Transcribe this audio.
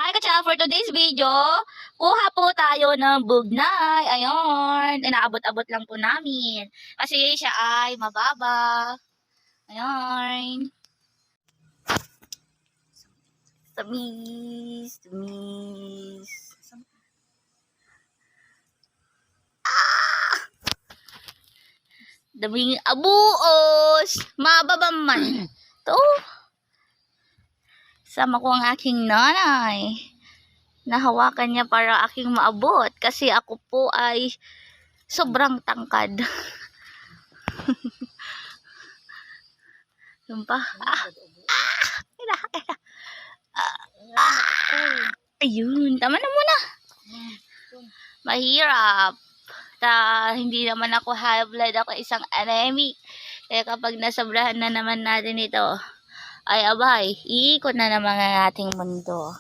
Hi Kacha, for today's video, kuha po tayo ng bugnay. Ayun, inaabot-abot lang po namin. Kasi siya ay mababa. Ayun. Tamis, tamis. Daming abuos. Mababa man. To. Sama ko ang aking nanay. Nahawakan niya para aking maabot. Kasi ako po ay sobrang tangkad. Yun pa. Ayun, tama na muna. Mahirap. Hindi naman ako high blood, ako isang anemic. Kaya kapag nasobrahan na naman natin ito, ay abay, iikot na naman ang ating mundo.